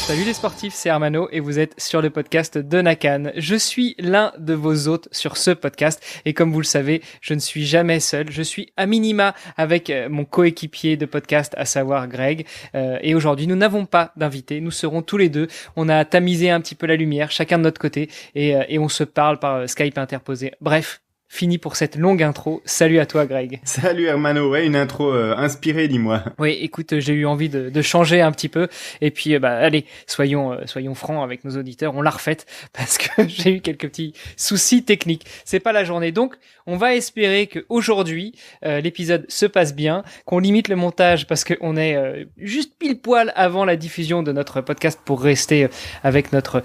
Salut les sportifs, c'est Hermano et vous êtes sur le podcast de Nakan. Je suis l'un de vos hôtes sur ce podcast et comme vous le savez, je ne suis jamais seul. Je suis à minima avec mon coéquipier de podcast, à savoir Greg. Et aujourd'hui, nous n'avons pas d'invité, nous serons tous les deux. On a tamisé un petit peu la lumière, chacun de notre côté et on se parle par Skype interposé. Bref. Fini pour cette longue intro. Salut à toi, Greg. Salut Hermano. Ouais, une intro inspirée, dis-moi. Oui, écoute, j'ai eu envie de changer un petit peu. Et puis, allez, soyons francs avec nos auditeurs. On l'a refaite parce que j'ai eu quelques petits soucis techniques. C'est pas la journée. Donc, on va espérer que aujourd'hui l'épisode se passe bien, qu'on limite le montage parce qu'on est juste pile poil avant la diffusion de notre podcast pour rester avec notre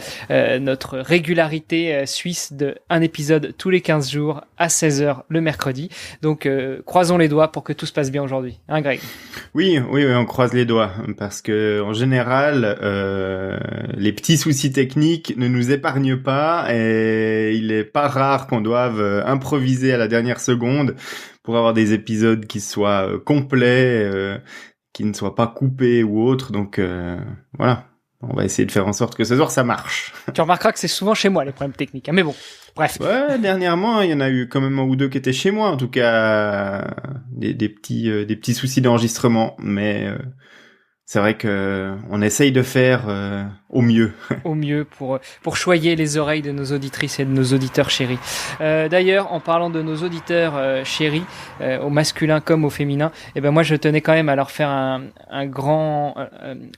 régularité suisse de un épisode tous les 15 jours à 16h le mercredi. Donc, croisons les doigts pour que tout se passe bien aujourd'hui. Hein, Greg? Oui, on croise les doigts parce que en général, les petits soucis techniques ne nous épargnent pas et il est pas rare qu'on doive improviser à la dernière seconde pour avoir des épisodes qui soient complets, qui ne soient pas coupés ou autres. Donc, voilà. On va essayer de faire en sorte que ce soir, ça marche. Tu remarqueras que c'est souvent chez moi, les problèmes techniques. Hein, mais bon, bref. Ouais, dernièrement, il y en a eu quand même un ou deux qui étaient chez moi, en tout cas, des petits soucis d'enregistrement. Mais c'est vrai que on essaye de faire au mieux. Au mieux pour choyer les oreilles de nos auditrices et de nos auditeurs chéris. D'ailleurs, en parlant de nos auditeurs chéris, au masculin comme au féminin, moi je tenais quand même à leur faire un grand,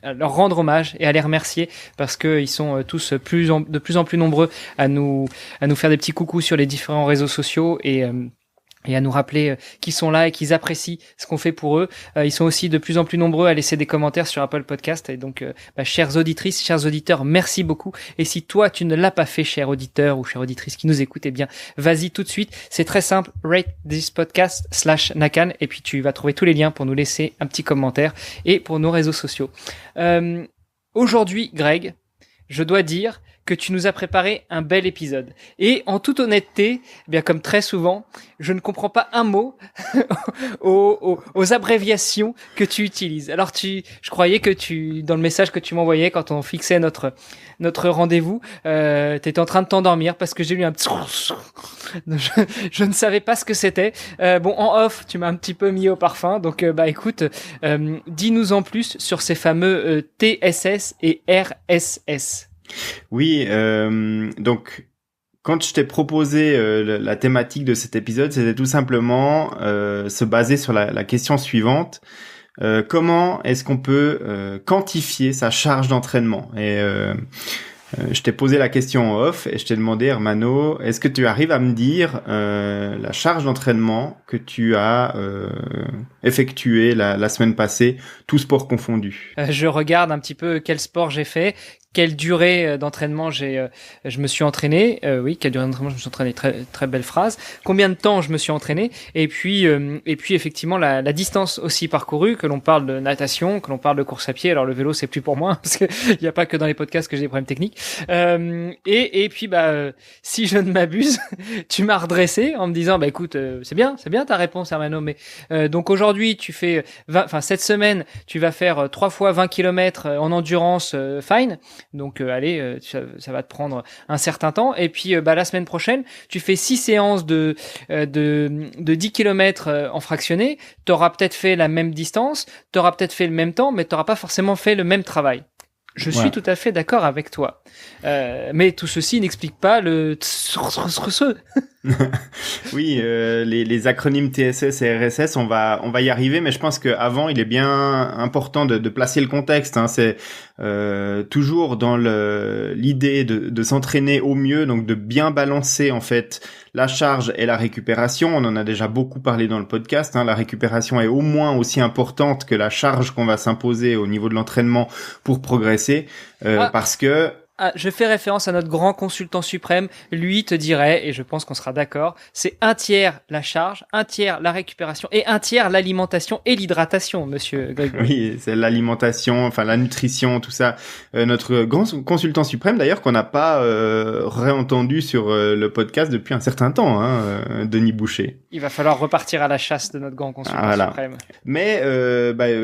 à leur rendre hommage et à les remercier parce que ils sont tous de plus en plus nombreux à nous faire des petits coucous sur les différents réseaux sociaux et à nous rappeler qu'ils sont là et qu'ils apprécient ce qu'on fait pour eux. Ils sont aussi de plus en plus nombreux à laisser des commentaires sur Apple Podcast. Et donc, chères auditrices, chers auditeurs, merci beaucoup. Et si toi, tu ne l'as pas fait, cher auditeur ou chère auditrice qui nous écoute, vas-y tout de suite. C'est très simple. Rate this podcast /Nakan. Et puis, tu vas trouver tous les liens pour nous laisser un petit commentaire et pour nos réseaux sociaux. Aujourd'hui, Greg, je dois dire que tu nous as préparé un bel épisode. Et en toute honnêteté, comme très souvent, je ne comprends pas un mot aux abréviations que tu utilises. Alors je croyais que dans le message que tu m'envoyais quand on fixait notre rendez-vous, t'étais en train de t'endormir parce que j'ai lu un petit... je ne savais pas ce que c'était. En off, tu m'as un petit peu mis au parfum. Donc, écoute, dis-nous en plus sur ces fameux TSS et RSS. Oui, donc quand je t'ai proposé la thématique de cet épisode, c'était tout simplement se baser sur la question suivante. Comment est-ce qu'on peut quantifier sa charge d'entraînement? Et je t'ai posé la question en off et je t'ai demandé, Hermano, est-ce que tu arrives à me dire la charge d'entraînement que tu as effectuée la semaine passée, tout sport confondu? Je regarde un petit peu quel sport j'ai fait, quelle durée d'entraînement je me suis entraîné. Oui, quelle durée d'entraînement je me suis entraîné. Très très belle phrase. Combien de temps je me suis entraîné? Et puis effectivement la distance aussi parcourue. Que l'on parle de natation, que l'on parle de course à pied. Alors le vélo c'est plus pour moi parce que il y a pas que dans les podcasts que j'ai des problèmes techniques. Et puis si je ne m'abuse, tu m'as redressé en me disant écoute c'est bien ta réponse Hermano. Mais donc aujourd'hui tu fais cette semaine tu vas faire 3 fois 20 km en endurance fine. Donc allez, ça va te prendre un certain temps. Et puis la semaine prochaine, tu fais 6 séances de 10 km en fractionné. Tu auras peut-être fait la même distance, tu auras peut-être fait le même temps, mais tu n'auras pas forcément fait le même travail. Je suis tout à fait d'accord avec toi. Mais tout ceci n'explique pas le... Oui, les acronymes TSS et RSS, on va y arriver, mais je pense qu'avant, il est bien important de placer le contexte. Hein. C'est toujours dans l'idée de s'entraîner au mieux, donc de bien balancer en fait la charge et la récupération. On en a déjà beaucoup parlé dans le podcast. Hein. La récupération est au moins aussi importante que la charge qu'on va s'imposer au niveau de l'entraînement pour progresser, parce que je fais référence à notre grand consultant suprême. Lui te dirait, et je pense qu'on sera d'accord, c'est 1/3 la charge, 1/3 la récupération et 1/3 l'alimentation et l'hydratation, monsieur Grégory. Oui, c'est l'alimentation, enfin la nutrition, tout ça. Notre grand consultant suprême, d'ailleurs, qu'on n'a pas réentendu sur le podcast depuis un certain temps, Denis Boucher. Il va falloir repartir à la chasse de notre grand consultant suprême. Mais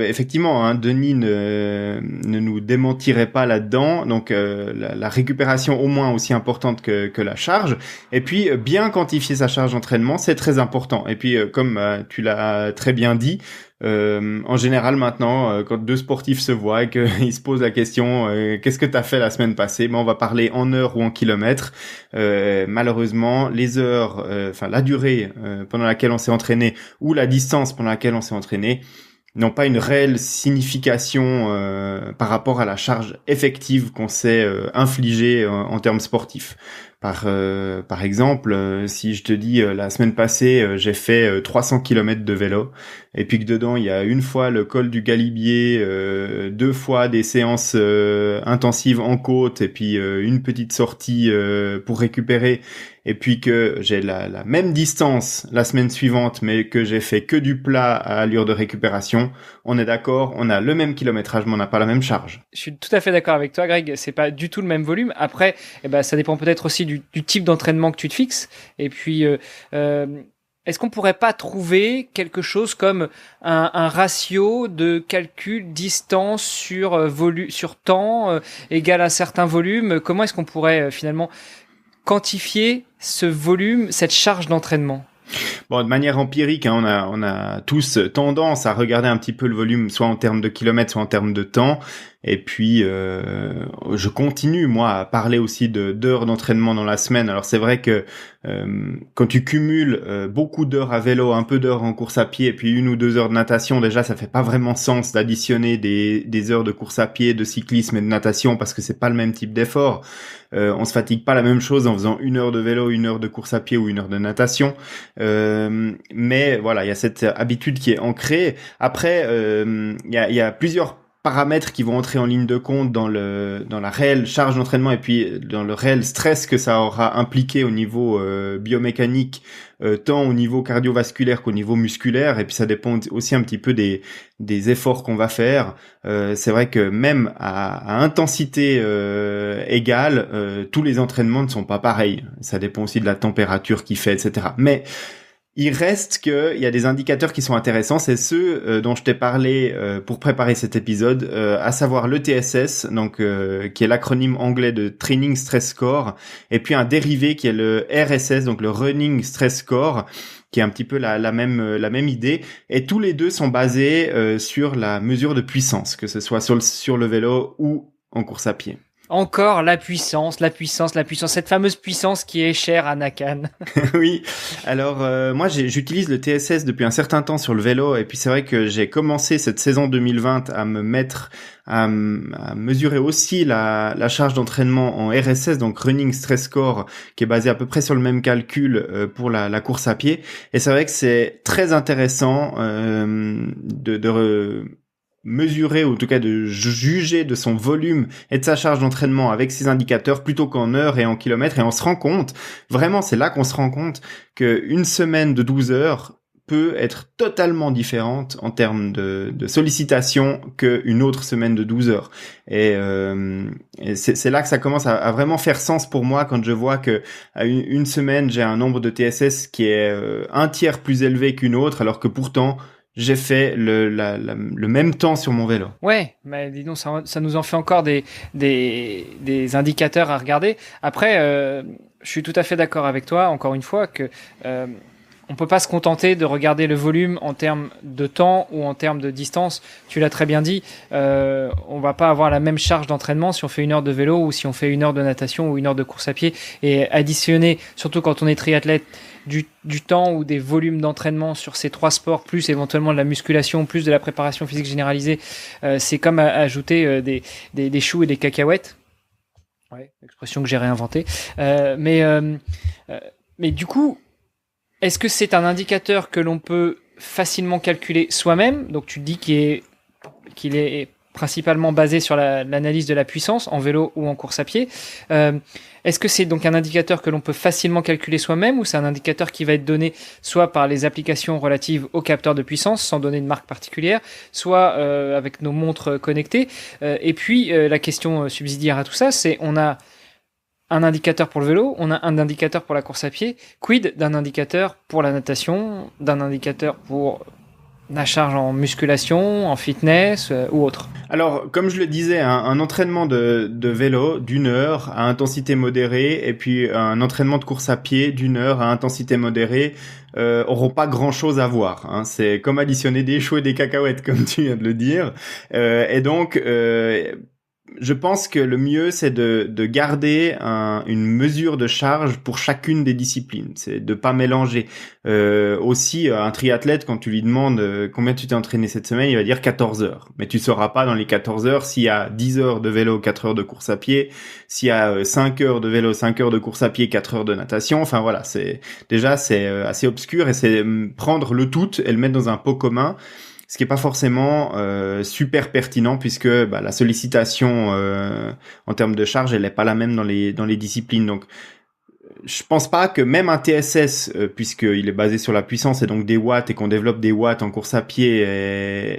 effectivement, Denis ne nous démentirait pas là-dedans. Donc la récupération au moins aussi importante que la charge. Et puis bien quantifier sa charge d'entraînement, c'est très important. Et puis comme tu l'as très bien dit, en général maintenant, quand deux sportifs se voient et qu'ils se posent la question qu'est-ce que t'as fait la semaine passée, on va parler en heures ou en kilomètres. Malheureusement, les heures, la durée pendant laquelle on s'est entraîné ou la distance pendant laquelle on s'est entraîné n'ont pas une réelle signification par rapport à la charge effective qu'on s'est infligée en termes sportifs. Par exemple, si je te dis la semaine passée j'ai fait 300 km de vélo et puis que dedans il y a une fois le col du Galibier, 2 fois des séances intensives en côte et puis une petite sortie pour récupérer, et puis que j'ai la même distance la semaine suivante mais que j'ai fait que du plat à allure de récupération, on est d'accord, on a le même kilométrage mais on n'a pas la même charge. Je suis tout à fait d'accord avec toi, Greg, c'est pas du tout le même volume. Après, ça dépend peut-être aussi du type d'entraînement que tu te fixes. Et puis, est-ce qu'on pourrait pas trouver quelque chose comme un ratio de calcul distance sur temps égal à un certain volume? Comment est-ce qu'on pourrait finalement quantifier ce volume, cette charge d'entraînement? Bon, de manière empirique, on a tous tendance à regarder un petit peu le volume, soit en termes de kilomètres, soit en termes de temps. Et puis, je continue, moi, à parler aussi d'heures d'entraînement dans la semaine. Alors, c'est vrai que quand tu cumules beaucoup d'heures à vélo, un peu d'heures en course à pied, et puis 1 ou 2 heures de natation, déjà, ça fait pas vraiment sens d'additionner des heures de course à pied, de cyclisme et de natation, parce que c'est pas le même type d'effort. On se fatigue pas la même chose en faisant 1 heure de vélo, 1 heure de course à pied ou 1 heure de natation. Mais voilà, il y a cette habitude qui est ancrée. Après, il y a plusieurs paramètres qui vont entrer en ligne de compte dans la réelle charge d'entraînement et puis dans le réel stress que ça aura impliqué au niveau biomécanique, tant au niveau cardiovasculaire qu'au niveau musculaire. Et puis ça dépend aussi un petit peu des efforts qu'on va faire. C'est vrai que même à intensité égale, tous les entraînements ne sont pas pareils. Ça dépend aussi de la température qu'il fait, etc. Mais il reste qu'il y a des indicateurs qui sont intéressants, c'est ceux dont je t'ai parlé pour préparer cet épisode, à savoir le TSS, donc qui est l'acronyme anglais de Training Stress Score, et puis un dérivé qui est le RSS, donc le Running Stress Score, qui est un petit peu la même idée, et tous les deux sont basés sur la mesure de puissance, que ce soit sur le vélo ou en course à pied. Encore la puissance, cette fameuse puissance qui est chère à Nakan. Oui, alors moi j'utilise le TSS depuis un certain temps sur le vélo, et puis c'est vrai que j'ai commencé cette saison 2020 à me mettre à mesurer aussi la charge d'entraînement en RSS, donc Running Stress Score, qui est basé à peu près sur le même calcul pour la course à pied, et c'est vrai que c'est très intéressant de mesurer, ou en tout cas de juger de son volume et de sa charge d'entraînement avec ces indicateurs plutôt qu'en heures et en kilomètres, et on se rend compte, vraiment c'est là qu'on se rend compte qu'une semaine de 12 heures peut être totalement différente en termes de sollicitation qu'une autre semaine de 12 heures. Et c'est là que ça commence à vraiment faire sens pour moi, quand je vois que à une semaine j'ai un nombre de TSS qui est 1/3 plus élevé qu'une autre, alors que pourtant j'ai fait le même temps sur mon vélo. Ouais, mais dis donc, ça nous en fait encore des indicateurs à regarder. Après, je suis tout à fait d'accord avec toi, encore une fois, que on peut pas se contenter de regarder le volume en termes de temps ou en termes de distance. Tu l'as très bien dit, on va pas avoir la même charge d'entraînement si on fait 1 heure de vélo ou si on fait 1 heure de natation ou 1 heure de course à pied, et additionner, surtout quand on est triathlète, du temps ou des volumes d'entraînement sur ces 3 sports, plus éventuellement de la musculation, plus de la préparation physique généralisée, c'est comme ajouter des choux et des cacahuètes. Ouais, expression que j'ai réinventée. Mais du coup, est-ce que c'est un indicateur que l'on peut facilement calculer soi-même? Donc tu dis qu'il est principalement basé sur l'analyse de la puissance en vélo ou en course à pied. Est-ce que c'est donc un indicateur que l'on peut facilement calculer soi-même ou c'est un indicateur qui va être donné soit par les applications relatives aux capteurs de puissance sans donner de marque particulière, soit avec nos montres connectées. Et puis la question subsidiaire à tout ça, c'est on a un indicateur pour le vélo, on a un indicateur pour la course à pied. Quid d'un indicateur pour la natation, d'un indicateur pour la charge en musculation, en fitness ou autre? Alors, comme je le disais, un entraînement de vélo d'une heure à intensité modérée et puis un entraînement de course à pied d'une heure à intensité modérée auront pas grand-chose à voir. Hein. C'est comme additionner des choux et des cacahuètes, comme tu viens de le dire. Et donc, je pense que le mieux, c'est de garder une mesure de charge pour chacune des disciplines. C'est de pas mélanger. Aussi, un triathlète, quand tu lui demandes combien tu t'es entraîné cette semaine, il va dire 14 heures. Mais tu sauras pas dans les 14 heures s'il y a 10 heures de vélo, 4 heures de course à pied, s'il y a 5 heures de vélo, 5 heures de course à pied, 4 heures de natation. Enfin voilà, c'est assez obscur et c'est prendre le tout et le mettre dans un pot commun. Ce qui est pas forcément super pertinent puisque la sollicitation en termes de charge, elle est pas la même dans les disciplines. Donc je pense pas que même un TSS, puisqu'il est basé sur la puissance et donc des watts et qu'on développe des watts en course à pied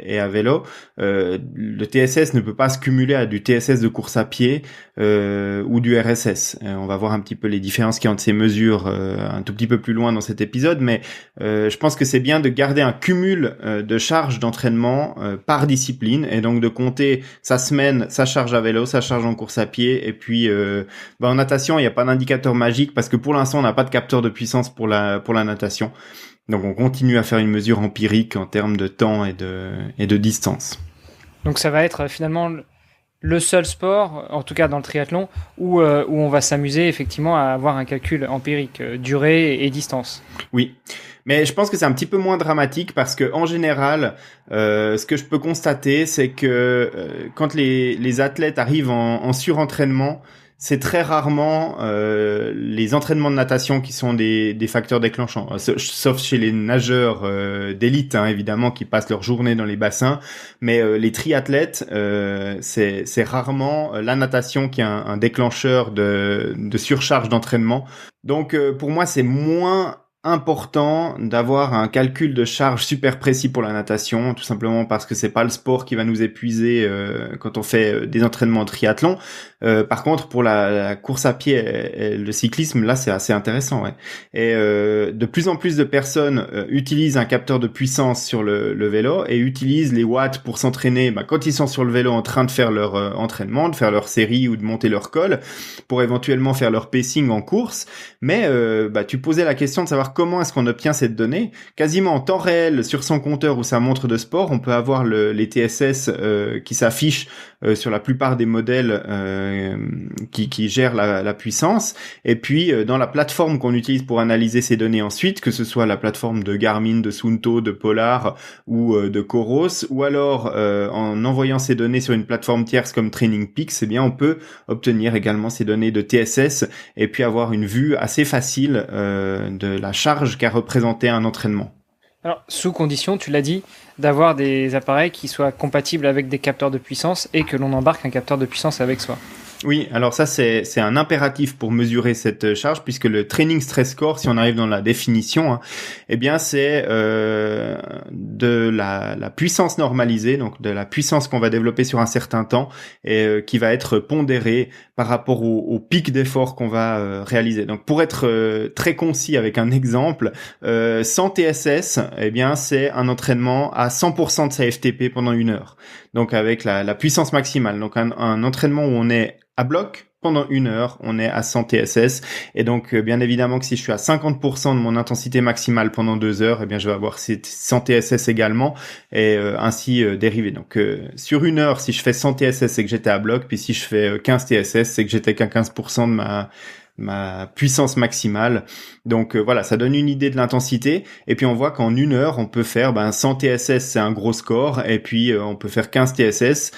et à vélo, le TSS ne peut pas se cumuler à du TSS de course à pied ou du RSS. On va voir un petit peu les différences qu'il y a entre ces mesures un tout petit peu plus loin dans cet épisode, mais je pense que c'est bien de garder un cumul de charges d'entraînement par discipline et donc de compter sa semaine, sa charge à vélo, sa charge en course à pied et puis en natation, il n'y a pas d'indicateur magique parce que pour l'instant, on n'a pas de capteur de puissance pour la natation. Donc, on continue à faire une mesure empirique en termes de temps et de distance. Donc, ça va être finalement le seul sport, en tout cas dans le triathlon, où on va s'amuser effectivement à avoir un calcul empirique, durée et distance. Oui. Mais je pense que c'est un petit peu moins dramatique parce que en général, ce que je peux constater, c'est que quand les athlètes arrivent en surentraînement, c'est très rarement les entraînements de natation qui sont des facteurs déclenchants, sauf chez les nageurs d'élite, hein, évidemment, qui passent leur journée dans les bassins. Mais les triathlètes, c'est rarement la natation qui est un déclencheur de surcharge d'entraînement. Donc pour moi, c'est moins important d'avoir un calcul de charge super précis pour la natation, tout simplement parce que c'est pas le sport qui va nous épuiser quand on fait des entraînements de triathlon. Par contre, pour la course à pied et le cyclisme, là, c'est assez intéressant. Ouais. Et de plus en plus de personnes utilisent un capteur de puissance sur le vélo et utilisent les watts pour s'entraîner quand ils sont sur le vélo en train de faire leur entraînement, de faire leur série ou de monter leur col, pour éventuellement faire leur pacing en course. Mais tu posais la question de savoir comment est-ce qu'on obtient cette donnée. Quasiment en temps réel sur son compteur ou sa montre de sport, on peut avoir les TSS qui s'affichent sur la plupart des modèles qui gèrent la puissance. Et puis dans la plateforme qu'on utilise pour analyser ces données ensuite, que ce soit la plateforme de Garmin, de Suunto, de Polar ou de Coros, ou alors en envoyant ces données sur une plateforme tierce comme TrainingPeaks, eh bien on peut obtenir également ces données de TSS et puis avoir une vue assez facile de la charge qu'a représenté un entraînement. Alors, sous condition, tu l'as dit, d'avoir des appareils qui soient compatibles avec des capteurs de puissance et que l'on embarque un capteur de puissance avec soi. Oui, alors ça c'est un impératif pour mesurer cette charge puisque le training stress score, si on arrive dans la définition, hein, eh bien c'est de la puissance normalisée, donc de la puissance qu'on va développer sur un certain temps et qui va être pondérée par rapport au pic d'effort qu'on va réaliser. Donc pour être très concis avec un exemple, 100 TSS, eh bien c'est un entraînement à 100% de sa FTP pendant 1 heure. Donc avec la puissance maximale. Donc un entraînement où on est à bloc pendant 1 heure, on est à 100 TSS. Et donc, bien évidemment que si je suis à 50% de mon intensité maximale pendant 2 heures, eh bien, je vais avoir ces 100 TSS également et ainsi dériver. Donc, sur 1 heure, si je fais 100 TSS, c'est que j'étais à bloc. Puis si je fais 15 TSS, c'est que j'étais qu'à 15% de ma puissance maximale. Donc voilà, ça donne une idée de l'intensité. Et puis on voit qu'en 1 heure, on peut faire 100 TSS, c'est un gros score. Et puis on peut faire 15 TSS.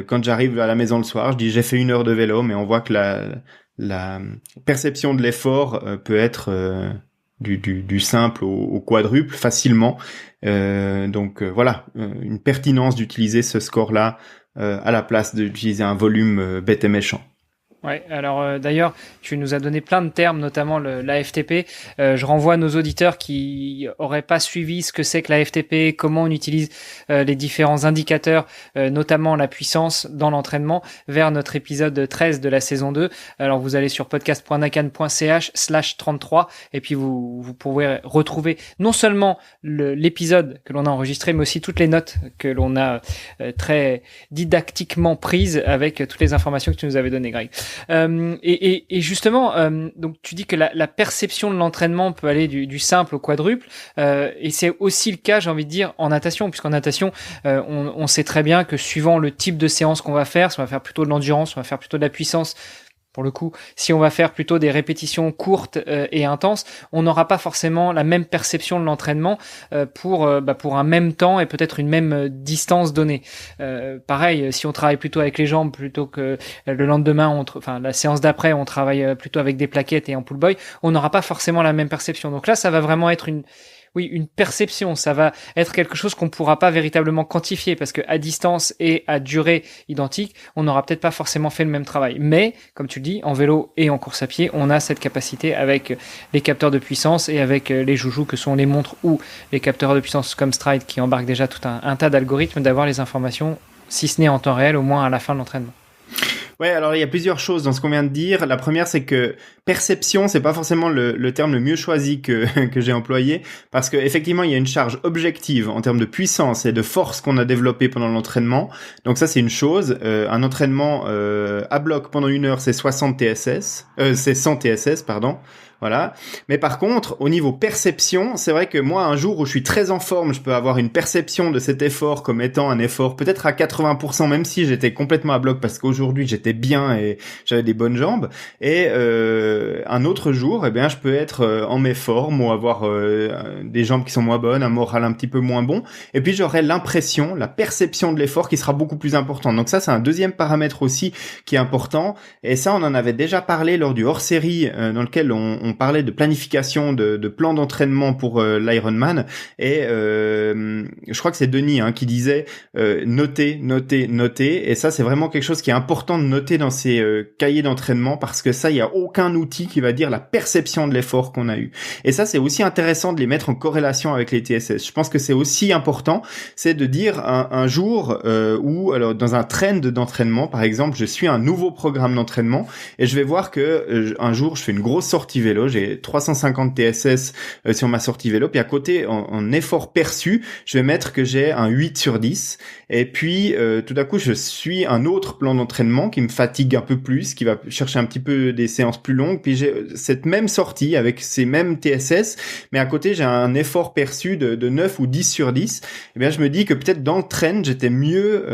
Quand j'arrive à la maison le soir, je dis j'ai fait 1 heure de vélo, mais on voit que la perception de l'effort peut être du simple au quadruple facilement. Donc voilà, une pertinence d'utiliser ce score-là à la place d'utiliser un volume bête et méchant. Ouais, alors d'ailleurs, tu nous as donné plein de termes, notamment l'AFTP. Je renvoie nos auditeurs qui auraient pas suivi ce que c'est que l'AFTP, comment on utilise les différents indicateurs, notamment la puissance dans l'entraînement, vers notre épisode 13 de la saison 2. Alors vous allez sur podcast.nakan.ch/33 et puis vous pourrez retrouver non seulement l'épisode que l'on a enregistré, mais aussi toutes les notes que l'on a très didactiquement prises avec toutes les informations que tu nous avais données, Greg. Et justement, donc tu dis que la perception de l'entraînement peut aller du simple au quadruple, et c'est aussi le cas, j'ai envie de dire, en natation, puisqu'en natation, on sait très bien que suivant le type de séance qu'on va faire, si on va faire plutôt de l'endurance, on va faire plutôt de la puissance. Pour le coup, si on va faire plutôt des répétitions courtes et intenses, on n'aura pas forcément la même perception de l'entraînement pour un même temps et peut-être une même distance donnée. Pareil, si on travaille plutôt avec les jambes plutôt que le lendemain, la séance d'après, on travaille plutôt avec des plaquettes et en pull boy, on n'aura pas forcément la même perception. Donc là, ça va vraiment être une perception, ça va être quelque chose qu'on pourra pas véritablement quantifier parce que à distance et à durée identique, on n'aura peut-être pas forcément fait le même travail. Mais, comme tu le dis, en vélo et en course à pied, on a cette capacité avec les capteurs de puissance et avec les joujoux que sont les montres ou les capteurs de puissance comme Stride qui embarquent déjà tout un tas d'algorithmes d'avoir les informations, si ce n'est en temps réel, au moins à la fin de l'entraînement. Ouais, alors il y a plusieurs choses dans ce qu'on vient de dire. La première, c'est que perception, c'est pas forcément le terme le mieux choisi que j'ai employé, parce que effectivement, il y a une charge objective en termes de puissance et de force qu'on a développée pendant l'entraînement. Donc ça, c'est une chose. Un entraînement à bloc pendant 1 heure, c'est 60 TSS, c'est 100 TSS, pardon. Voilà. Mais par contre, au niveau perception, c'est vrai que moi, un jour où je suis très en forme, je peux avoir une perception de cet effort comme étant un effort peut-être à 80%, même si j'étais complètement à bloc parce qu'aujourd'hui j'étais bien et j'avais des bonnes jambes. Et un autre jour, eh bien, je peux être en méforme ou avoir des jambes qui sont moins bonnes, un moral un petit peu moins bon. Et puis j'aurai l'impression, la perception de l'effort qui sera beaucoup plus importante. Donc ça, c'est un deuxième paramètre aussi qui est important. Et ça, on en avait déjà parlé lors du hors-série dans lequel on parlait de planification, de plan d'entraînement pour l'Ironman, et je crois que c'est Denis qui disait noter, et ça c'est vraiment quelque chose qui est important de noter dans ces cahiers d'entraînement, parce que ça, il y a aucun outil qui va dire la perception de l'effort qu'on a eu. Et ça, c'est aussi intéressant de les mettre en corrélation avec les TSS. Je pense que c'est aussi important, c'est de dire un jour où, alors dans un trend d'entraînement, par exemple, je suis un nouveau programme d'entraînement et je vais voir que un jour je fais une grosse sortie vélo, j'ai 350 TSS sur ma sortie vélo, puis à côté, en effort perçu, je vais mettre que j'ai un 8/10, et puis tout à coup, je suis un autre plan d'entraînement qui me fatigue un peu plus, qui va chercher un petit peu des séances plus longues, puis j'ai cette même sortie avec ces mêmes TSS, mais à côté, j'ai un effort perçu de 9 ou 10/10, et bien je me dis que peut-être dans le trend, j'étais mieux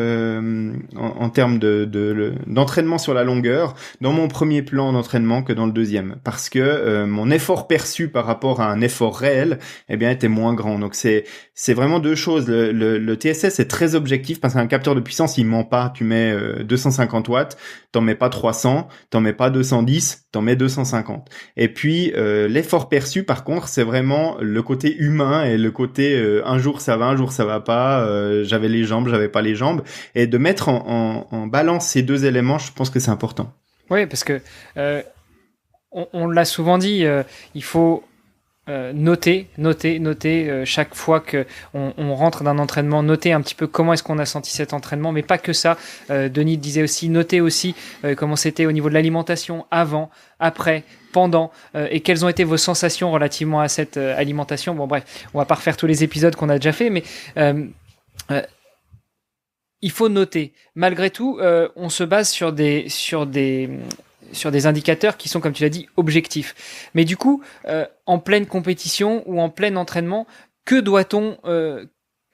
en termes d'entraînement sur la longueur, dans mon premier plan d'entraînement que dans le deuxième, parce que mon effort perçu par rapport à un effort réel, eh bien, était moins grand. Donc c'est vraiment deux choses. Le TSS est très objectif parce qu'un capteur de puissance, il ment pas. Tu mets 250 watts, t'en mets pas 300, t'en mets pas 210, t'en mets 250. Et puis l'effort perçu, par contre, c'est vraiment le côté humain et le côté un jour ça va, un jour ça va pas. J'avais les jambes, j'avais pas les jambes, et de mettre en balance ces deux éléments, je pense que c'est important. Oui, parce que on l'a souvent dit, il faut noter chaque fois que on rentre d'un entraînement, noter un petit peu comment est-ce qu'on a senti cet entraînement, mais pas que ça. Denis disait aussi, noter aussi comment c'était au niveau de l'alimentation avant, après, pendant, et quelles ont été vos sensations relativement à cette alimentation. Bon bref, on va pas refaire tous les épisodes qu'on a déjà fait, mais il faut noter. Malgré tout, on se base sur des indicateurs qui sont, comme tu l'as dit, objectifs. Mais du coup, en pleine compétition ou en plein entraînement,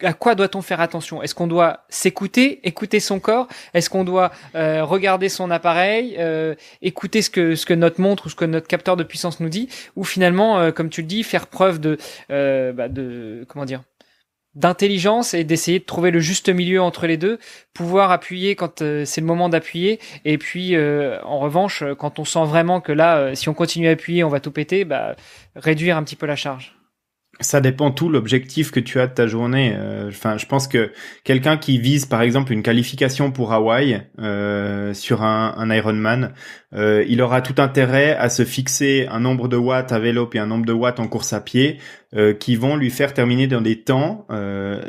à quoi doit-on faire attention ? Est-ce qu'on doit écouter son corps ? Est-ce qu'on doit regarder son appareil, écouter ce que notre montre ou ce que notre capteur de puissance nous dit ? Ou finalement, comme tu le dis, faire preuve d'intelligence et d'essayer de trouver le juste milieu entre les deux, pouvoir appuyer quand c'est le moment d'appuyer, et puis en revanche, quand on sent vraiment que là, si on continue à appuyer, on va tout péter, réduire un petit peu la charge. Ça dépend tout l'objectif que tu as de ta journée. Enfin, je pense que quelqu'un qui vise par exemple une qualification pour Hawaï sur un Ironman, il aura tout intérêt à se fixer un nombre de watts à vélo puis un nombre de watts en course à pied qui vont lui faire terminer dans des temps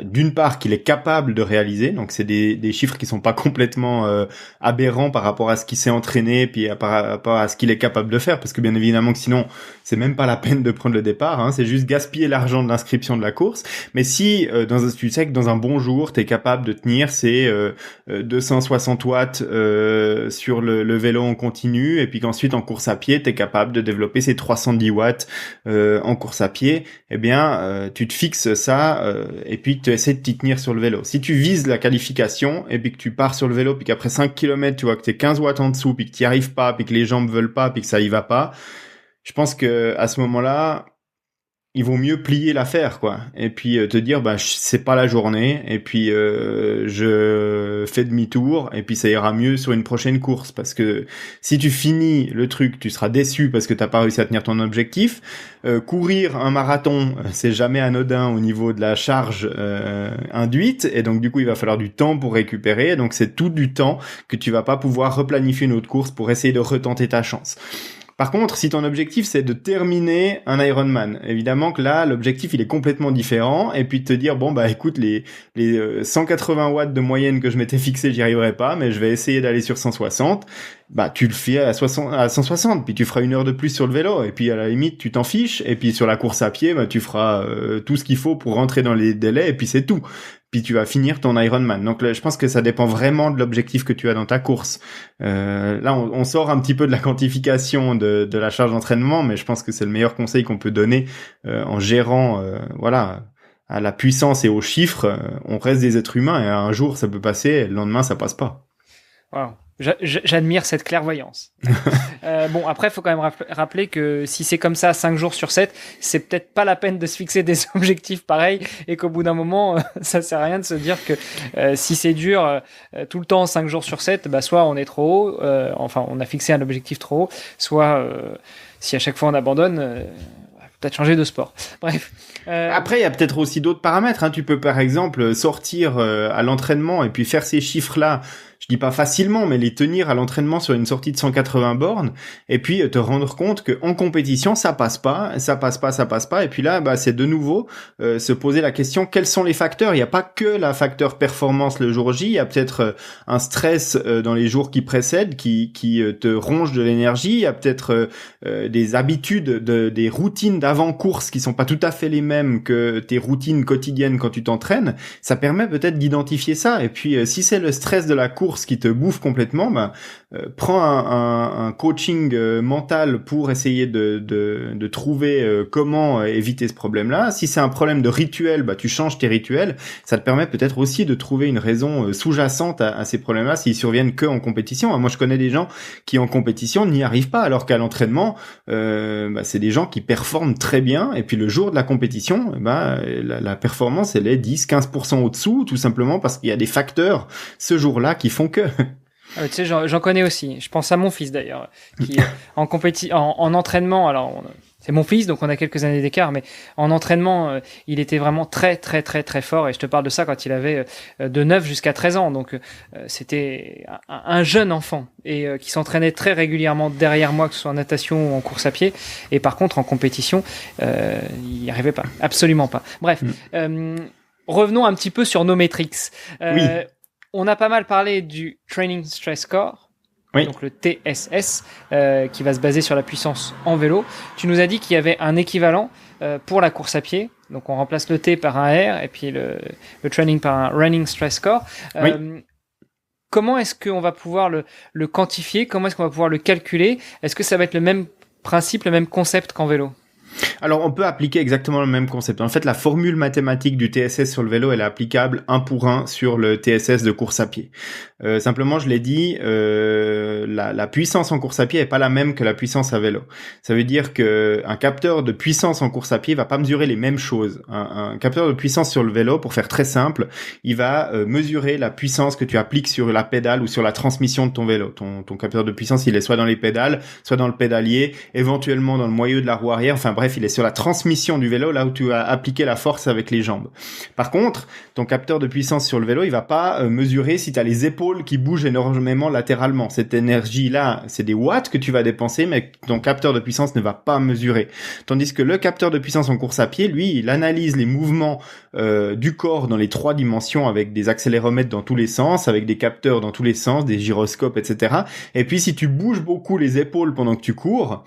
d'une part qu'il est capable de réaliser. Donc c'est des chiffres qui sont pas complètement aberrants par rapport à ce qu'il s'est entraîné puis par rapport à ce qu'il est capable de faire, parce que bien évidemment que sinon c'est même pas la peine de prendre le départ, hein, c'est juste gaspiller l'argent de l'inscription de la course. Mais si tu sais que dans un bon jour t'es capable de tenir ces 260 watts sur le vélo en continu, et puis qu'ensuite en course à pied t'es capable de développer ces 310 watts en course à pied, eh bien tu te fixes ça et puis tu essaies de t'y tenir sur le vélo. Si tu vises la qualification et puis que tu pars sur le vélo puis qu'après 5 km tu vois que t'es 15 watts en dessous puis que t'y arrives pas puis que les jambes veulent pas puis que ça y va pas, je pense que à ce moment-là il vaut mieux plier l'affaire, quoi. Et puis te dire, bah c'est pas la journée, et puis je fais demi-tour, et puis ça ira mieux sur une prochaine course. Parce que si tu finis le truc, tu seras déçu parce que t'as pas réussi à tenir ton objectif. Courir un marathon, c'est jamais anodin au niveau de la charge induite, et donc du coup il va falloir du temps pour récupérer. Donc c'est tout du temps que tu vas pas pouvoir replanifier une autre course pour essayer de retenter ta chance. Par contre, si ton objectif c'est de terminer un Ironman, évidemment que là l'objectif il est complètement différent, et puis de te dire bon bah écoute les 180 watts de moyenne que je m'étais fixé, j'y arriverai pas, mais je vais essayer d'aller sur 160. Bah tu le fais à 160, puis tu feras 1 heure de plus sur le vélo, et puis à la limite tu t'en fiches, et puis sur la course à pied bah tu feras tout ce qu'il faut pour rentrer dans les délais, et puis c'est tout. Puis tu vas finir ton Ironman. Donc là, je pense que ça dépend vraiment de l'objectif que tu as dans ta course. Là, on sort un petit peu de la quantification de la charge d'entraînement, mais je pense que c'est le meilleur conseil qu'on peut donner en gérant, voilà, à la puissance et aux chiffres. On reste des êtres humains, et un jour ça peut passer, et le lendemain ça passe pas. Wow. J'admire cette clairvoyance. Bon, après, il faut quand même rappeler que si c'est comme ça 5 jours sur 7, c'est peut-être pas la peine de se fixer des objectifs pareils, et qu'au bout d'un moment, ça sert à rien de se dire que si c'est dur tout le temps 5 jours sur 7, bah, soit on est trop haut, enfin on a fixé un objectif trop haut, soit si à chaque fois on abandonne, peut-être changer de sport. Bref. Après, il y a peut-être aussi d'autres paramètres, hein. Tu peux par exemple sortir à l'entraînement et puis faire ces chiffres-là, je dis pas facilement, mais les tenir à l'entraînement sur une sortie de 180 bornes, et puis te rendre compte que en compétition ça passe pas, et puis là bah c'est de nouveau se poser la question, quels sont les facteurs. Il y a pas que la facteur performance le jour J, il y a peut-être un stress dans les jours qui précèdent qui te ronge de l'énergie, il y a peut-être des habitudes, des routines d'avant-course qui sont pas tout à fait les mêmes que tes routines quotidiennes quand tu t'entraînes. Ça permet peut-être d'identifier ça, et puis si c'est le stress de la course qui te bouffe complètement, bah, prends un coaching mental pour essayer de trouver comment éviter ce problème-là. Si c'est un problème de rituel, bah, tu changes tes rituels. Ça te permet peut-être aussi de trouver une raison sous-jacente à ces problèmes-là s'ils surviennent que en compétition. Moi, je connais des gens qui en compétition n'y arrivent pas, alors qu'à l'entraînement, bah, c'est des gens qui performent très bien, et puis le jour de la compétition, bah, la performance, elle est 10-15% au-dessous, tout simplement parce qu'il y a des facteurs ce jour-là qui font que... Tu sais, j'en connais aussi. Je pense à mon fils d'ailleurs, qui en entraînement. Alors, c'est mon fils, donc on a quelques années d'écart, mais en entraînement, il était vraiment très, très, très, très fort. Et je te parle de ça quand il avait de 9 jusqu'à 13 ans. Donc, c'était un jeune enfant et qui s'entraînait très régulièrement derrière moi, que ce soit en natation ou en course à pied. Et par contre, en compétition, il n'y arrivait pas, absolument pas. Bref, revenons un petit peu sur nos métriques. Oui. On a pas mal parlé du Training Stress Score, oui. Donc le TSS, qui va se baser sur la puissance en vélo. Tu nous as dit qu'il y avait un équivalent pour la course à pied. Donc on remplace le T par un R et puis le training par un Running Stress Score. Oui. Comment est-ce qu'on va pouvoir le quantifier? Comment est-ce qu'on va pouvoir le calculer? Est-ce que ça va être le même principe, le même concept qu'en vélo? Alors, on peut appliquer exactement le même concept. En fait, la formule mathématique du TSS sur le vélo, elle est applicable 1 pour 1 sur le TSS de course à pied. Simplement, je l'ai dit, la puissance en course à pied est pas la même que la puissance à vélo. Ça veut dire que un capteur de puissance en course à pied va pas mesurer les mêmes choses. Un capteur de puissance sur le vélo, pour faire très simple, il va mesurer la puissance que tu appliques sur la pédale ou sur la transmission de ton vélo. Ton capteur de puissance, il est soit dans les pédales, soit dans le pédalier, éventuellement dans le moyeu de la roue arrière. Enfin bref, bref, il est sur la transmission du vélo, là où tu as appliqué la force avec les jambes. Par contre, ton capteur de puissance sur le vélo, il va pas mesurer si tu as les épaules qui bougent énormément latéralement. Cette énergie-là, c'est des watts que tu vas dépenser, mais ton capteur de puissance ne va pas mesurer. Tandis que le capteur de puissance en course à pied, lui, il analyse les mouvements du corps dans les 3 dimensions avec des accéléromètres dans tous les sens, avec des capteurs dans tous les sens, des gyroscopes, etc. Et puis, si tu bouges beaucoup les épaules pendant que tu cours,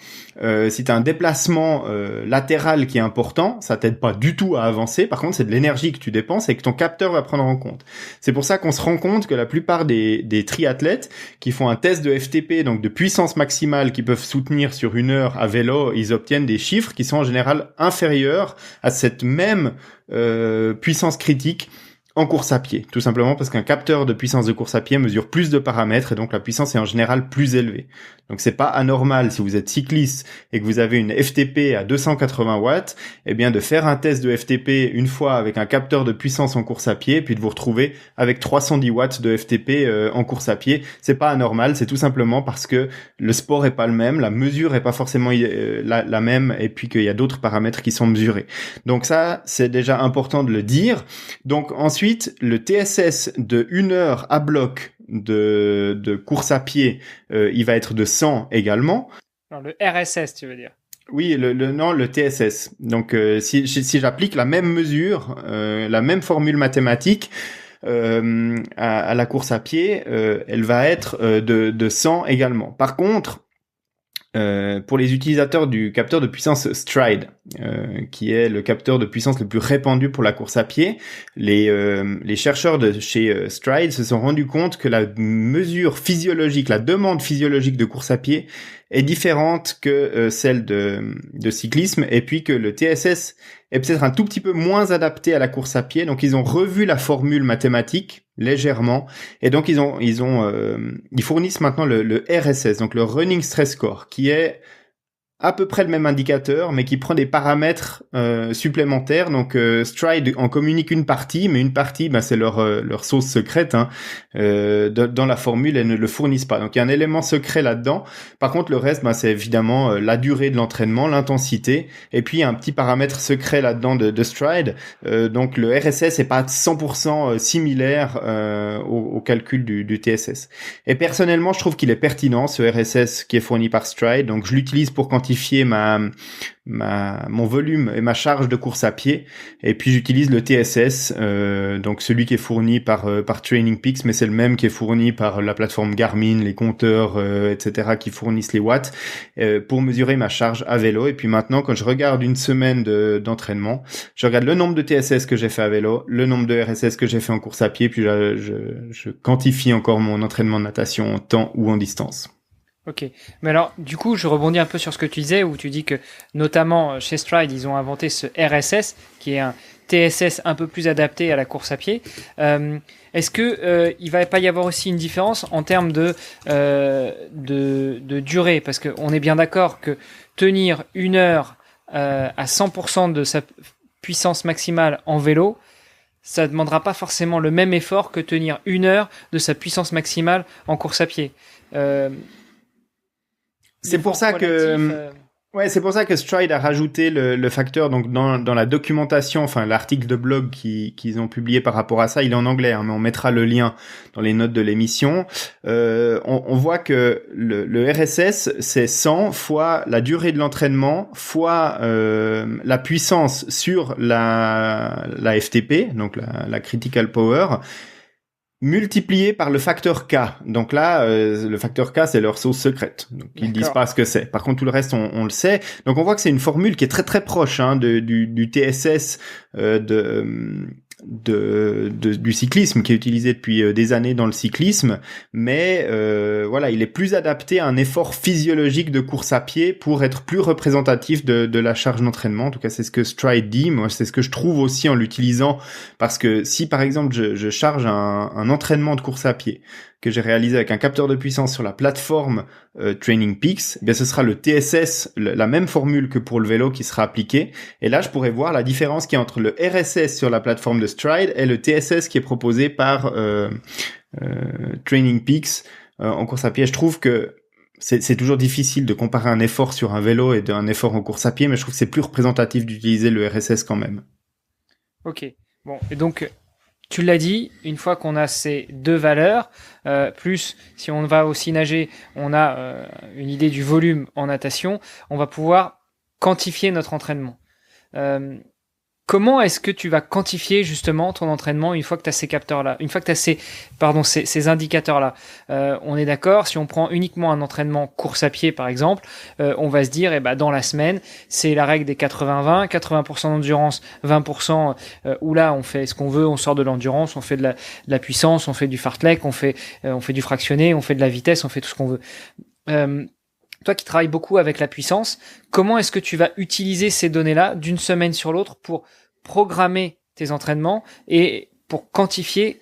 si tu as un déplacement latéral qui est important, ça t'aide pas du tout à avancer. Par contre, c'est de l'énergie que tu dépenses et que ton capteur va prendre en compte. C'est pour ça qu'on se rend compte que la plupart des triathlètes qui font un test de FTP, donc de puissance maximale qu'ils peuvent soutenir sur 1 heure à vélo, ils obtiennent des chiffres qui sont en général inférieurs à cette même puissance critique en course à pied, tout simplement parce qu'un capteur de puissance de course à pied mesure plus de paramètres et donc la puissance est en général plus élevée. Donc c'est pas anormal si vous êtes cycliste et que vous avez une FTP à 280 watts, eh bien de faire un test de FTP une fois avec un capteur de puissance en course à pied puis de vous retrouver avec 310 watts de FTP en course à pied. C'est pas anormal, c'est tout simplement parce que le sport est pas le même, la mesure est pas forcément la même et puis qu'il y a d'autres paramètres qui sont mesurés. Donc ça, c'est déjà important de le dire. Donc ensuite, le TSS de 1 heure à bloc de course à pied, il va être de 100 également. Alors, le RSS, tu veux dire? Oui, le TSS. Donc, si j'applique la même mesure, la même formule mathématique à la course à pied, elle va être de 100 également. Par contre, pour les utilisateurs du capteur de puissance Stride, qui est le capteur de puissance le plus répandu pour la course à pied, les chercheurs de chez Stride se sont rendus compte que la mesure physiologique, la demande physiologique de course à pied est différente que celle de cyclisme, et puis que le TSS est peut-être un tout petit peu moins adapté à la course à pied. Donc ils ont revu la formule mathématique légèrement, et donc ils fournissent maintenant le RSS, donc le Running Stress Score, qui est à peu près le même indicateur, mais qui prend des paramètres supplémentaires. Donc Stride en communique une partie, mais une partie, c'est leur sauce secrète. Dans la formule, elles ne le fournissent pas. Donc il y a un élément secret là-dedans. Par contre, le reste, c'est évidemment la durée de l'entraînement, l'intensité, et puis il y a un petit paramètre secret là-dedans de Stride. Donc le RSS est pas 100% similaire au calcul du TSS. Et personnellement, je trouve qu'il est pertinent, ce RSS qui est fourni par Stride. Donc je l'utilise pour quantifier mon volume et ma charge de course à pied, et puis j'utilise le TSS, donc celui qui est fourni par Training Peaks, mais c'est le même qui est fourni par la plateforme Garmin, les compteurs, etc., qui fournissent les watts, pour mesurer ma charge à vélo. Et puis maintenant, quand je regarde une semaine d'entraînement, je regarde le nombre de TSS que j'ai fait à vélo, le nombre de RSS que j'ai fait en course à pied, puis je quantifie encore mon entraînement de natation en temps ou en distance. Ok, mais alors du coup je rebondis un peu sur ce que tu disais, où tu dis que notamment chez Stride ils ont inventé ce RSS qui est un TSS un peu plus adapté à la course à pied. Est-ce que il va pas y avoir aussi une différence en termes de durée, parce que on est bien d'accord que tenir 1 heure à 100% de sa puissance maximale en vélo, ça demandera pas forcément le même effort que tenir 1 heure de sa puissance maximale en course à pied. C'est pour ça que c'est pour ça que Stride a rajouté le facteur, donc dans la documentation, enfin l'article de blog qu'ils ont publié par rapport à ça, il est en anglais, mais on mettra le lien dans les notes de l'émission. On voit que le RSS, c'est 100 fois la durée de l'entraînement fois la puissance sur la FTP, donc la critical power, multiplié par le facteur K. Donc là, le facteur K, c'est leur sauce secrète. Donc ils disent pas ce que c'est. Par contre, tout le reste, on le sait. Donc on voit que c'est une formule qui est très très proche du TSS du cyclisme, qui est utilisé depuis des années dans le cyclisme, mais voilà, il est plus adapté à un effort physiologique de course à pied pour être plus représentatif de la charge d'entraînement. En tout cas, c'est ce que Stride dit. Moi, c'est ce que je trouve aussi en l'utilisant, parce que si par exemple je charge un entraînement de course à pied que j'ai réalisé avec un capteur de puissance sur la plateforme Training Peaks, eh bien ce sera le TSS, la même formule que pour le vélo qui sera appliquée. Et là, je pourrais voir la différence qu'il y a entre le RSS sur la plateforme de Stride et le TSS qui est proposé par Training Peaks en course à pied. Je trouve que c'est toujours difficile de comparer un effort sur un vélo et un effort en course à pied, mais je trouve que c'est plus représentatif d'utiliser le RSS quand même. Ok. Bon, et donc, tu l'as dit, une fois qu'on a ces deux valeurs, plus si on va aussi nager, on a une idée du volume en natation, on va pouvoir quantifier notre entraînement. Comment est-ce que tu vas quantifier justement ton entraînement une fois que tu as ces capteurs-là, une fois que tu as ces indicateurs-là? On est d'accord, si on prend uniquement un entraînement course à pied par exemple, on va se dire, dans la semaine, c'est la règle des 80-20, 80% d'endurance, 20% où là on fait ce qu'on veut, on sort de l'endurance, on fait de la puissance, on fait du fartlek, on fait du fractionné, on fait de la vitesse, on fait tout ce qu'on veut. Toi qui travailles beaucoup avec la puissance, comment est-ce que tu vas utiliser ces données-là d'une semaine sur l'autre pour programmer tes entraînements et pour quantifier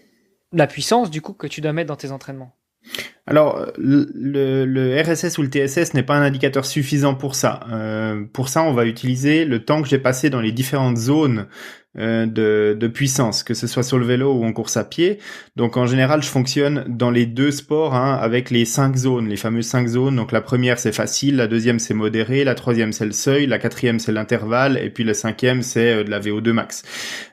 la puissance du coup que tu dois mettre dans tes entraînements? Alors, le RSS ou le TSS n'est pas un indicateur suffisant pour ça. Pour ça, on va utiliser le temps que j'ai passé dans les différentes zones de puissance, que ce soit sur le vélo ou en course à pied. Donc en général, je fonctionne dans les deux sports avec les 5 zones, les fameuses 5 zones. Donc la première, c'est facile, la deuxième, c'est modéré, la troisième, c'est le seuil, la quatrième, c'est l'intervalle, et puis le cinquième, c'est de la VO2 max.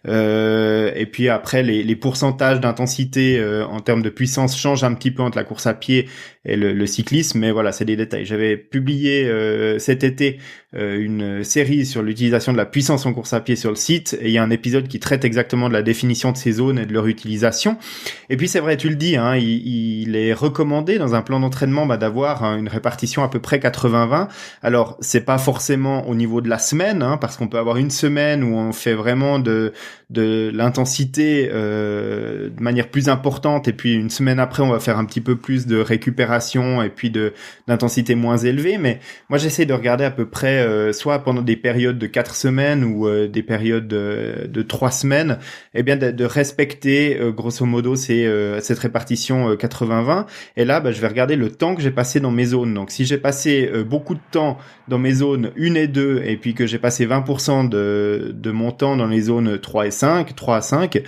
Et puis après, les pourcentages d'intensité en termes de puissance changent un petit peu entre la course à pied et le cyclisme, mais voilà, c'est des détails. J'avais publié cet été une série sur l'utilisation de la puissance en course à pied sur le site, et il y a un épisode qui traite exactement de la définition de ces zones et de leur utilisation. Et puis c'est vrai, tu le dis, il est recommandé dans un plan d'entraînement d'avoir une répartition à peu près 80-20. Alors c'est pas forcément au niveau de la semaine, parce qu'on peut avoir une semaine où on fait vraiment de l'intensité de manière plus importante, et puis une semaine après on va faire un petit peu plus de récupération et puis d'intensité moins élevée. Mais moi j'essaie de regarder à peu près soit pendant des périodes de 4 semaines ou des périodes de 3 semaines, de respecter grosso modo cette répartition 80-20. Et là je vais regarder le temps que j'ai passé dans mes zones. Donc si j'ai passé beaucoup de temps dans mes zones 1 et 2, et puis que j'ai passé 20% de mon temps dans les zones 3 à 5,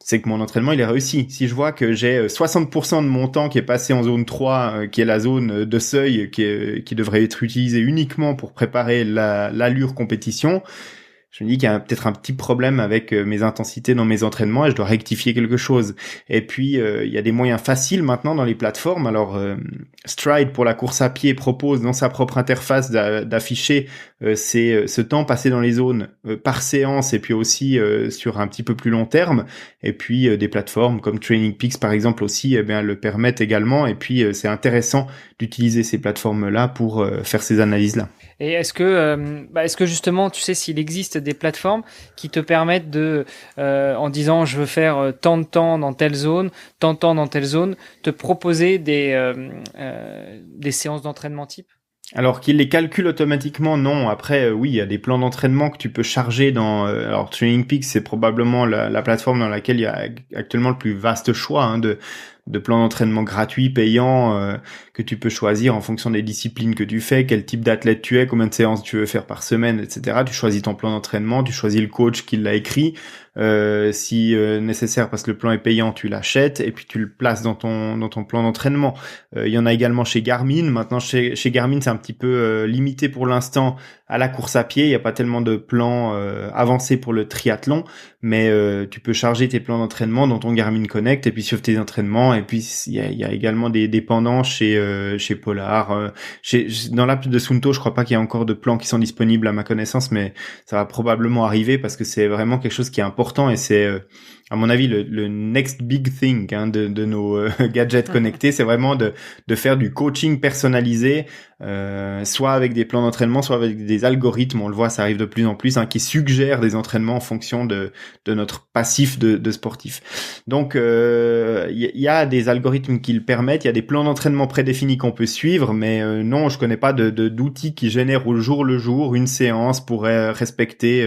c'est que mon entraînement il est réussi. Si je vois que j'ai 60% de mon temps qui est passé en zone 3, qui est la zone de seuil qui devrait être utilisée uniquement pour préparer l'allure compétition, je me dis qu'il y a peut-être un petit problème avec mes intensités dans mes entraînements et je dois rectifier quelque chose. Et puis, il y a des moyens faciles maintenant dans les plateformes. Alors, Stride pour la course à pied propose dans sa propre interface d'afficher ce temps passé dans les zones par séance et puis aussi sur un petit peu plus long terme. Et puis, des plateformes comme Training Peaks, par exemple, aussi le permettent également. Et puis, c'est intéressant d'utiliser ces plateformes-là pour faire ces analyses-là. Et est-ce que justement, tu sais s'il existe des plateformes qui te permettent en disant je veux faire tant de temps dans telle zone, tant de temps dans telle zone, te proposer des séances d'entraînement type? Alors qu'il les calcule automatiquement, non. Après, oui, il y a des plans d'entraînement que tu peux charger dans. Alors Training Peaks, c'est probablement la plateforme dans laquelle il y a actuellement le plus vaste choix de plans d'entraînement gratuits, payants, que tu peux choisir en fonction des disciplines que tu fais, quel type d'athlète tu es, combien de séances tu veux faire par semaine, etc. Tu choisis ton plan d'entraînement, tu choisis le coach qui l'a écrit, si nécessaire parce que le plan est payant, tu l'achètes et puis tu le places dans ton plan d'entraînement. Il y en a également chez Garmin. Maintenant, chez Garmin, c'est un petit peu limité pour l'instant à la course à pied. Il n'y a pas tellement de plans avancés pour le triathlon, mais tu peux charger tes plans d'entraînement dans ton Garmin Connect et puis suivre tes entraînements. Et puis il y a également des pendants chez Polar, dans l'app de Suunto, je crois pas qu'il y ait encore de plans qui sont disponibles à ma connaissance, mais ça va probablement arriver parce que c'est vraiment quelque chose qui est important et c'est à mon avis le next big thing de nos gadgets connectés. C'est vraiment de faire du coaching personnalisé, soit avec des plans d'entraînement, soit avec des algorithmes. On le voit, ça arrive de plus en plus, qui suggèrent des entraînements en fonction de notre passif de sportif. Donc il y a des algorithmes qui le permettent, il y a des plans d'entraînement prédéfinis qu'on peut suivre, mais non, je connais pas d'outils qui génèrent au jour le jour une séance pour respecter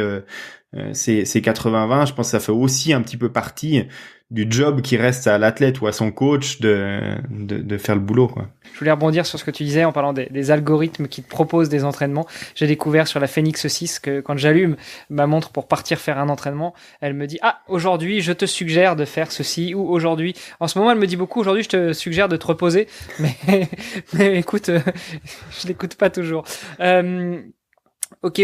ces 80-20, je pense que ça fait aussi un petit peu partie du job qui reste à l'athlète ou à son coach de faire le boulot, quoi. Je voulais rebondir sur ce que tu disais en parlant des algorithmes qui te proposent des entraînements. J'ai découvert sur la Phoenix 6 que quand j'allume ma montre pour partir faire un entraînement, elle me dit « Ah, aujourd'hui, je te suggère de faire ceci » ou « Aujourd'hui… » En ce moment, elle me dit beaucoup « Aujourd'hui, je te suggère de te reposer. » Mais écoute, je l'écoute pas toujours. Ok.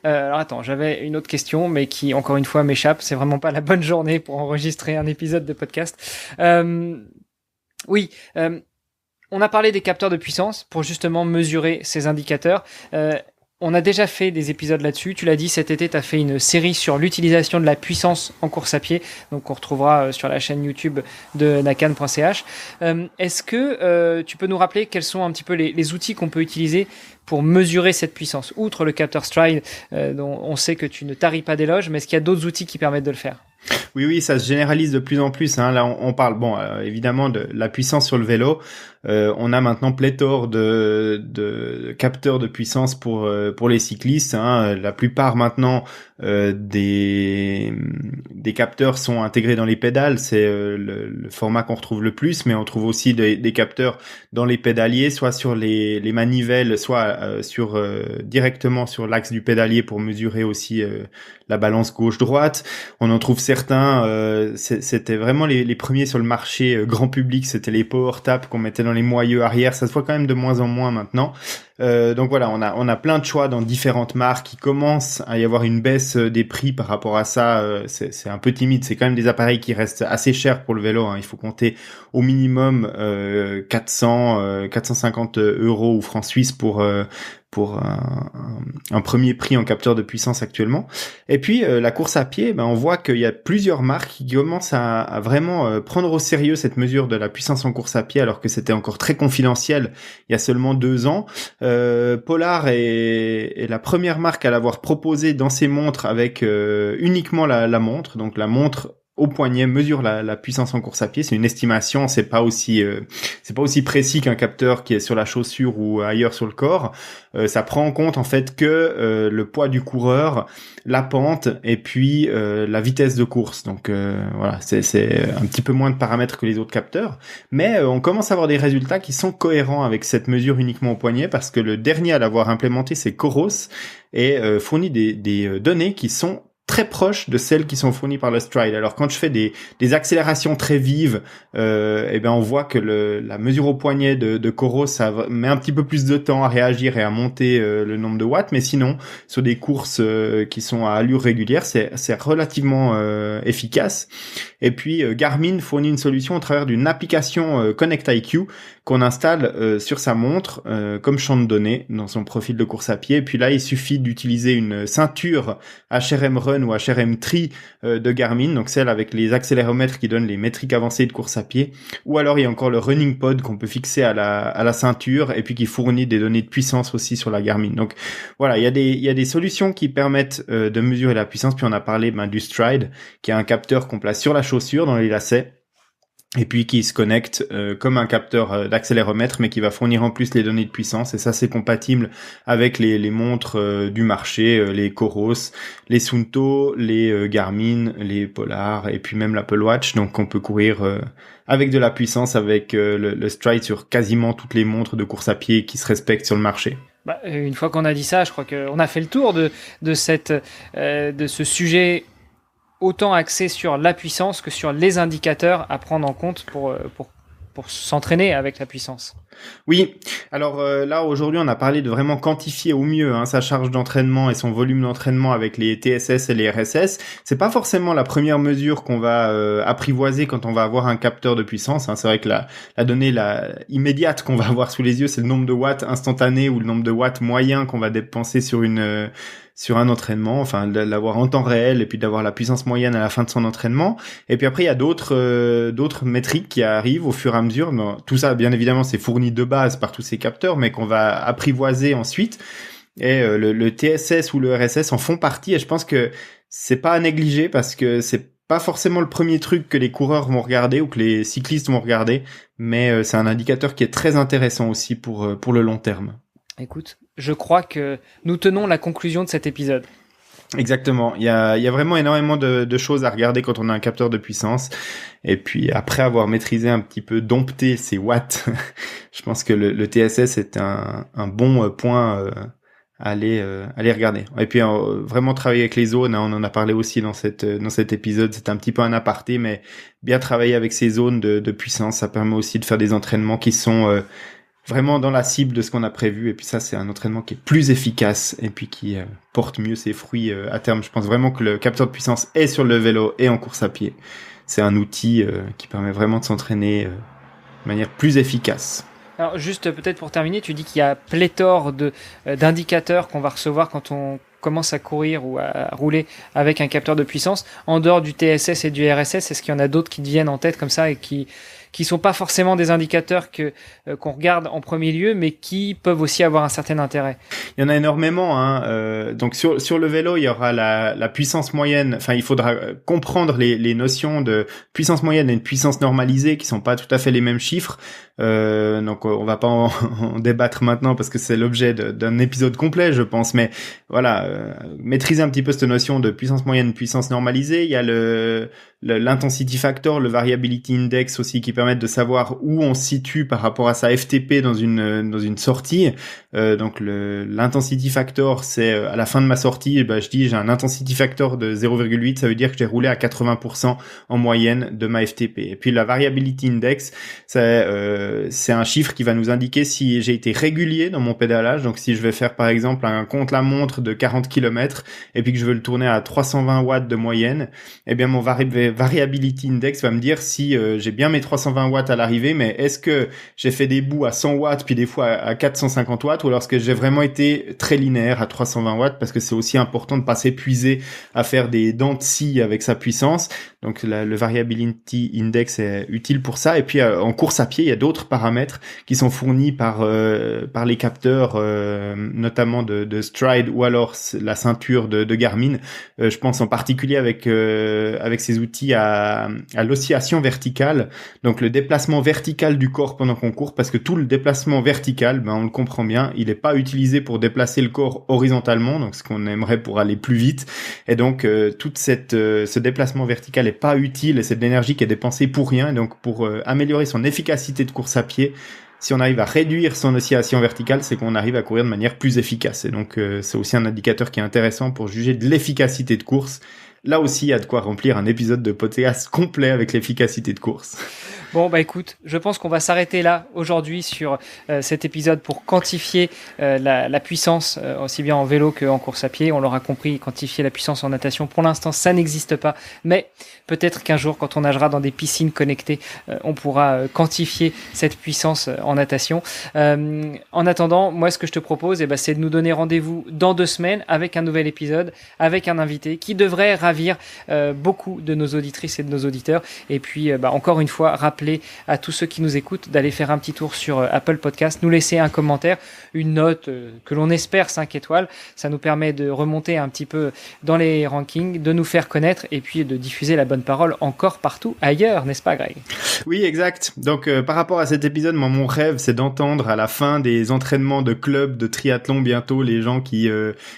Alors attends, j'avais une autre question, mais qui encore une fois m'échappe. C'est vraiment pas la bonne journée pour enregistrer un épisode de podcast. Oui, on a parlé des capteurs de puissance pour justement mesurer ces indicateurs. On a déjà fait des épisodes là-dessus. Tu l'as dit, cet été, tu as fait une série sur l'utilisation de la puissance en course à pied. Donc, on retrouvera sur la chaîne YouTube de nakan.ch. Est-ce que tu peux nous rappeler quels sont un petit peu les outils qu'on peut utiliser pour mesurer cette puissance? Outre le capteur Stride, dont on sait que tu ne taris pas d'éloges, mais est-ce qu'il y a d'autres outils qui permettent de le faire? Oui, ça se généralise de plus en plus. Hein. Là, on parle, évidemment, de la puissance sur le vélo. On a maintenant pléthore de capteurs de puissance pour les cyclistes. Hein. La plupart maintenant des capteurs sont intégrés dans les pédales. C'est le format qu'on retrouve le plus, mais on trouve aussi des capteurs dans les pédaliers, soit sur les manivelles, soit directement sur l'axe du pédalier pour mesurer aussi la balance gauche-droite. On en trouve certains, c'était vraiment les premiers sur le marché grand public, c'était les PowerTap qu'on mettait dans les moyeux arrière. Ça se voit quand même de moins en moins maintenant. Donc voilà, on a plein de choix dans différentes marques. Il commence à y avoir une baisse des prix par rapport à ça. C'est un peu timide. C'est quand même des appareils qui restent assez chers pour le vélo. Hein. Il faut compter au minimum 450 euros ou francs suisses pour un premier prix en capteur de puissance actuellement. Et puis la course à pied, on voit qu'il y a plusieurs marques qui commencent à vraiment prendre au sérieux cette mesure de la puissance en course à pied, alors que c'était encore très confidentiel il y a seulement 2 ans. Polar est la première marque à l'avoir proposé dans ses montres avec uniquement la montre. Donc la montre au poignet mesure la puissance en course à pied. C'est une estimation, c'est pas aussi précis qu'un capteur qui est sur la chaussure ou ailleurs sur le corps. Ça prend en compte en fait que le poids du coureur, la pente et puis la vitesse de course. Donc voilà, c'est un petit peu moins de paramètres que les autres capteurs, mais on commence à avoir des résultats qui sont cohérents avec cette mesure uniquement au poignet, parce que le dernier à l'avoir implémenté, c'est Coros, et fournit des données qui sont très proches de celles qui sont fournies par le Stride. Alors quand je fais des accélérations très vives, on voit que la mesure au poignet de Coros, ça met un petit peu plus de temps à réagir et à monter le nombre de watts, mais sinon sur des courses qui sont à allure régulière, c'est relativement efficace. Et puis Garmin fournit une solution au travers d'une application Connect IQ qu'on installe sur sa montre comme champ de données dans son profil de course à pied. Et puis là, il suffit d'utiliser une ceinture HRM Run ou HRM Tri de Garmin, donc celle avec les accéléromètres qui donnent les métriques avancées de course à pied. Ou alors il y a encore le Running Pod qu'on peut fixer à la ceinture et puis qui fournit des données de puissance aussi sur la Garmin. Donc voilà, il y a des solutions qui permettent de mesurer la puissance. Puis on a parlé du Stride, qui est un capteur qu'on place sur la chaussure dans les lacets, et puis qui se connecte comme un capteur d'accéléromètre, mais qui va fournir en plus les données de puissance. Et ça, c'est compatible avec les montres du marché, les Coros, les Suunto, les Garmin, les Polar, et puis même l'Apple Watch. Donc on peut courir avec de la puissance avec le Stride sur quasiment toutes les montres de course à pied qui se respectent sur le marché. Une fois qu'on a dit ça, je crois qu'on a fait le tour de ce sujet, autant axé sur la puissance que sur les indicateurs à prendre en compte pour s'entraîner avec la puissance. Oui, alors là aujourd'hui on a parlé de vraiment quantifier au mieux sa charge d'entraînement et son volume d'entraînement avec les TSS et les RSS. C'est pas forcément la première mesure qu'on va apprivoiser quand on va avoir un capteur de puissance. C'est vrai que la donnée immédiate qu'on va avoir sous les yeux, c'est le nombre de watts instantanés ou le nombre de watts moyen qu'on va dépenser sur un entraînement, enfin de l'avoir en temps réel et puis d'avoir la puissance moyenne à la fin de son entraînement. Et puis après il y a d'autres métriques qui arrivent au fur et à mesure. Tout ça bien évidemment c'est fourni de base par tous ces capteurs, mais qu'on va apprivoiser ensuite. Et le TSS ou le RSS en font partie, et je pense que c'est pas à négliger, parce que c'est pas forcément le premier truc que les coureurs vont regarder ou que les cyclistes vont regarder, mais c'est un indicateur qui est très intéressant aussi pour le long terme. Écoute, je crois que nous tenons la conclusion de cet épisode. Exactement. Il y a vraiment énormément de choses à regarder quand on a un capteur de puissance. Et puis après avoir maîtrisé un petit peu, dompté ces watts, je pense que le TSS est un bon point à aller regarder. Et puis vraiment travailler avec les zones, hein, on en a parlé aussi dans cet épisode. C'est un petit peu un aparté, mais bien travailler avec ces zones de puissance, ça permet aussi de faire des entraînements qui sont vraiment dans la cible de ce qu'on a prévu. Et puis ça, c'est un entraînement qui est plus efficace et puis qui porte mieux ses fruits à terme. Je pense vraiment que le capteur de puissance est sur le vélo et en course à pied. C'est un outil qui permet vraiment de s'entraîner de manière plus efficace. Alors juste peut-être pour terminer, tu dis qu'il y a pléthore d'indicateurs qu'on va recevoir quand on commence à courir ou à rouler avec un capteur de puissance. En dehors du TSS et du RSS, est-ce qu'il y en a d'autres qui te viennent en tête comme ça et qui sont pas forcément des indicateurs qu'on regarde en premier lieu, mais qui peuvent aussi avoir un certain intérêt? Il y en a énormément, hein. Donc sur le vélo, il y aura la puissance moyenne. Enfin, il faudra comprendre les notions de puissance moyenne et une puissance normalisée, qui sont pas tout à fait les mêmes chiffres. Donc on va pas en débattre maintenant parce que c'est l'objet d'un épisode complet, je pense. Mais voilà, maîtriser un petit peu cette notion de puissance moyenne, puissance normalisée. Il y a l'intensity factor, le variability index aussi, qui permettent de savoir où on se situe par rapport à sa FTP dans une sortie. Donc l'intensity factor, c'est à la fin de ma sortie, je dis j'ai un intensity factor de 0,8, ça veut dire que j'ai roulé à 80% en moyenne de ma FTP. Et puis la variability index, c'est un chiffre qui va nous indiquer si j'ai été régulier dans mon pédalage. Donc si je vais faire par exemple un contre-la-montre de 40 km et puis que je veux le tourner à 320 watts de moyenne, eh bien mon variability index va me dire si j'ai bien mes 320 watts à l'arrivée, mais est-ce que j'ai fait des bouts à 100 watts puis des fois à 450 watts, ou alors est-ce que j'ai vraiment été très linéaire à 320 watts, parce que c'est aussi important de pas s'épuiser à faire des dents de scie avec sa puissance. Donc le variability index est utile pour ça. Et puis en course à pied, il y a d'autres paramètres qui sont fournis par les capteurs, notamment de Stride ou alors la ceinture de Garmin. Je pense en particulier avec ces outils à l'oscillation verticale, donc le déplacement vertical du corps pendant qu'on court, parce que tout le déplacement vertical, on le comprend bien, il n'est pas utilisé pour déplacer le corps horizontalement, donc ce qu'on aimerait pour aller plus vite. Et donc toute ce déplacement vertical est pas utile, et c'est de l'énergie qui est dépensée pour rien. Et donc pour améliorer son efficacité de course à pied, si on arrive à réduire son oscillation verticale, c'est qu'on arrive à courir de manière plus efficace. Et donc c'est aussi un indicateur qui est intéressant pour juger de l'efficacité de course. Là aussi, il y a de quoi remplir un épisode de podcast complet avec l'efficacité de course. Bon, écoute, je pense qu'on va s'arrêter là aujourd'hui sur cet épisode pour quantifier la puissance, aussi bien en vélo qu'en course à pied. On l'aura compris, quantifier la puissance en natation, pour l'instant, ça n'existe pas. Mais peut-être qu'un jour, quand on nagera dans des piscines connectées, on pourra quantifier cette puissance en natation. En attendant, moi, ce que je te propose, c'est de nous donner rendez-vous dans 2 semaines avec un nouvel épisode, avec un invité qui devrait ravir beaucoup de nos auditrices et de nos auditeurs. Et puis, encore une fois, rappeler à tous ceux qui nous écoutent d'aller faire un petit tour sur Apple Podcast, nous laisser un commentaire, une note que l'on espère 5 étoiles. Ça nous permet de remonter un petit peu dans les rankings, de nous faire connaître et puis de diffuser la bonne parole encore partout ailleurs, n'est-ce pas Greg? Oui, exact. Donc par rapport à cet épisode, mon rêve, c'est d'entendre à la fin des entraînements de club, de triathlon bientôt, les gens qui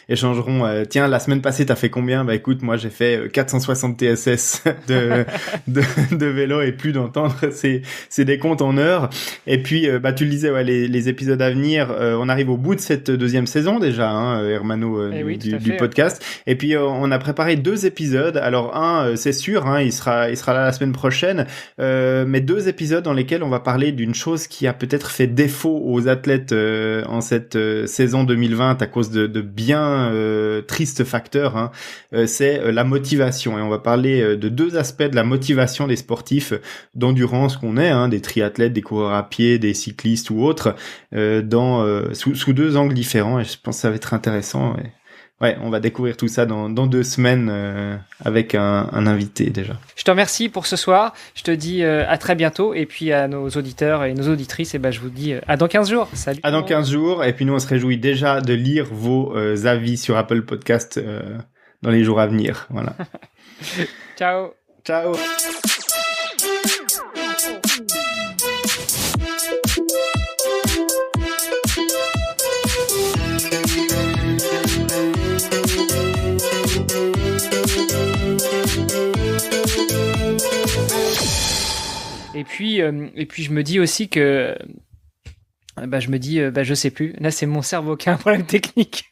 échangeront tiens, la semaine passée, t'as fait combien? Écoute, moi j'ai fait 460 TSS de vélo, et plus d'entendre c'est des comptes en heures. Et puis tu le disais, les épisodes à venir, on arrive au bout de cette 2e saison déjà, Hermano, du podcast. Et puis on a préparé 2 épisodes. Alors un, c'est sûr, il sera là la semaine prochaine, mais 2 épisodes dans lesquels on va parler d'une chose qui a peut-être fait défaut aux athlètes en cette saison 2020 à cause de bien tristes facteurs. C'est la motivation, et on va parler de 2 aspects de la motivation des sportifs d'endurance qu'on est, des triathlètes, des coureurs à pied, des cyclistes ou autres, sous 2 angles différents, et je pense que ça va être intéressant. Ouais, on va découvrir tout ça dans 2 semaines avec un invité déjà. Je te remercie pour ce soir. Je te dis à très bientôt, et puis à nos auditeurs et nos auditrices, je vous dis à dans 15 jours. Salut. À dans 15 jours, et puis nous on se réjouit déjà de lire vos avis sur Apple Podcast dans les jours à venir. Voilà. Ciao. Ciao. puis je me dis aussi que je sais plus. Là, c'est mon cerveau qui a un problème technique.